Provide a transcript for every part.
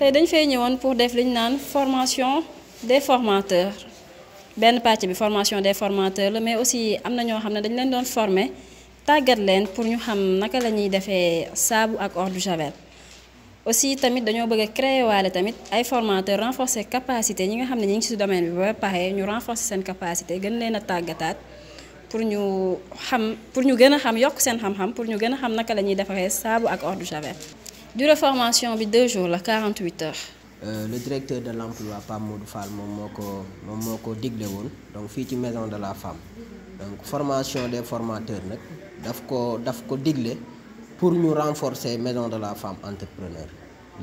tey dañ fay ñëwoon pour def li ñu naan formation des formateurs benn pàcc bi formation des formateurs la mais aussi am na ñoo xam ne dañ leen doon former tàggat leen pour ñu xam naka la ñuy defee saabu ak eau de javel. aussi tamit dañoo bëgg a créer waale tamit ay formateurs renforcer capacité ñi nga xam ne ñi ngi ci domaine bi ba pare ñu renforcer seen capacité gën leen a tàggataat pour ñu gën a xam yokk seen xam-xam pour ñu gën a xam naka la ñuy defaree saabu ak eau de javel. durée formation bi 2 jours la 48 heures. Le directeur de l'emploi Pape Modou Fall moom moo ko digle woon donc fii ci maison de la femme donc formation des formateurs nag daf ko digle pour ñu renforcer maison de la femme entrepreneur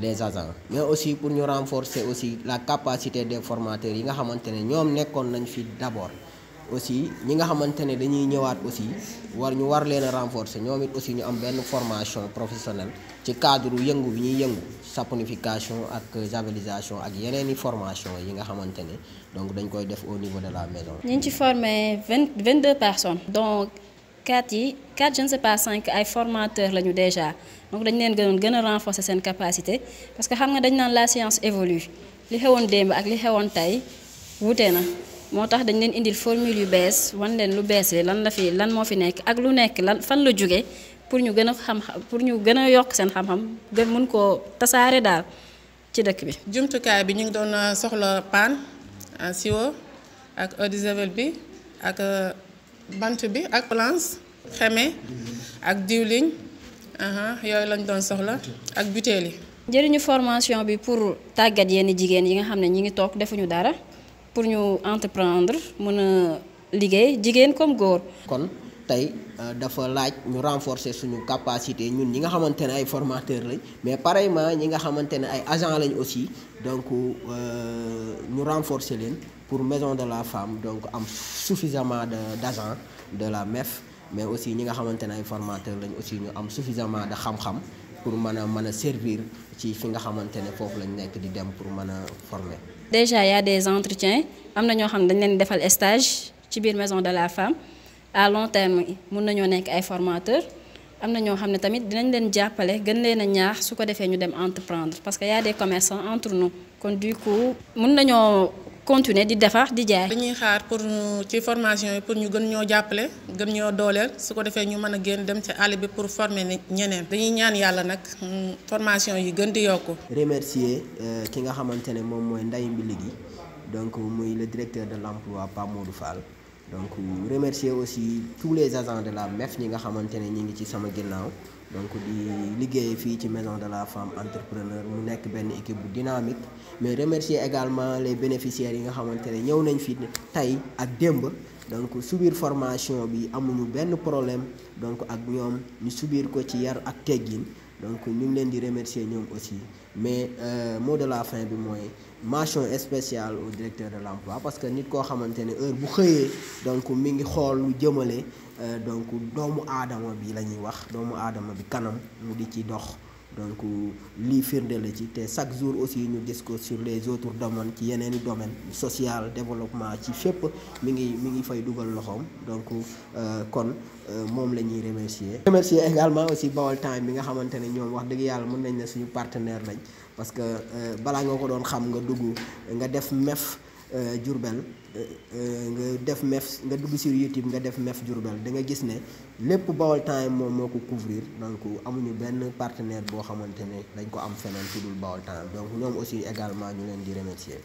les agents mais aussi pour ñu renforcer aussi la capacité des formateurs yi nga xamante ne ñoom nekkoon nañ fi d'abord aussi ñi nga xamante ne dañuy ñëwaat aussi ñu war leen a renforcer ñoom it aussi ñu am benn formation professionnelle ci cadre yëngu bi ñuy yëngu saponification ak javelisation ak yeneeni formation yi nga xamante ne donc dañ koy def au niveau de la maison. ñu ngi ci formé 22 personnes donc 4 je ne sais pas 5 ay formateurs lañu déjà donc dañ leen gën a renforcer seen capacité parce que xam nga dañ naan la science évolue li xewoon démb ak li xewoon tey wuute na. moo tax dañ leen indil formule yu bees wan leen lu bees lan moo fi nekk ak lu nekk lan fan la jóge pour ñu gën a yokk seen xam-xam gën mun koo tasaare daal ci dëkk bi. jumtukaay bi ñu ngi doon soxla paan siwo ak eau de javel bi ak bant bi ak planche xeme ak diwliñ yooyu lañ doon soxla ak butéel yi. njëriñu formation bi pour tàggat yenn jigéen yi nga xam ne ñi ngi toog defuñu dara. pour ñu entreprendre mën a liggéey jigéen comme góor. kon tey dafa laaj ñu renforcer suñu capacité ñun ñi nga xamante ne ay formateurs lañ mais pareillement ñi nga xamante ne ay agents lañ aussi donc ñu renforcer leen pour maison de la femme donc am suffisamment d'agents de la MEF mais aussi ñi nga xamante ne ay formateurs lañ aussi ñu am suffisamment de xam-xam pour mën a servir ci fi nga xamante ne foofu lañ nekk di dem pour mën a former. Déjà il y a des entretiens am na ñoo xam ne dañ leen defal stage ci biir maison de la femme à long terme mun nañoo nekk ay formateurs am na ñoo xam ne tamit dinañ leen jàppale gën leen a ñaax su ko defee ñu dem entreprendre parce que y a des commerçants entre nous kon du coup mun nañoo continuer di defar di jaay. dañuy xaar pour ci formation yi pour ñu gën ñoo jàppale gën ñoo dooleel su ko defee ñu mën a génn dem ci àll bi pour former ñeneen. dañuy ñaan yàlla nag formation yi gën di yokku. remercier ki nga xamante ne moom mooy Ndeye Mbili gi donc muy le directeur de l'emploi Pape Modou Fall donc remercier aussi tous les agents de la MEF ñi nga xamante ne ñi ngi ci sama ginnaaw. donc di liggéey fii ci maison de la femme entrepreneur mu nekk benn équipe bu dynamique mais remercier également les bénéficiaires yi nga xamante ne ñëw nañ fi tey ak démb donc subir formation bi amuñu benn problème donc ak ñoom ñu subir ko ci yar ak teggin donc ñu ngi leen di remercier ñoom aussi mais mot de la fin bi mooy mention spéciale au directeur de l'emploi parce que nit koo xamante ne heure bu xëyee donc mi ngi xool lu jëmale donc doomu aadama bi la ñuy wax doomu aadama bi kanam mu di ci dox donc lii firnde la ci te chaque jour aussi ñu gis ko sur les autres domaines ci yeneeni domaine social développement ci fépp mi ngi fay dugal loxoom donc kon moom la ñuy remercier également aussi Baol Time bi nga xamante ne ñoom wax dëgg yàlla mën nañ ne suñu partenaire lañ parce que balaa nga ko doon xam nga dugg nga def MEF Diourbel nga def MEF nga dugg sur YouTube nga def MEF Diourbel da nga gis ne lépp Baol Time moom moo ko couvrir donc amuñu benn partenaire boo xamante ne dañ ko am feneen fu dul Baol Time donc ñoom aussi également ñu leen di remercier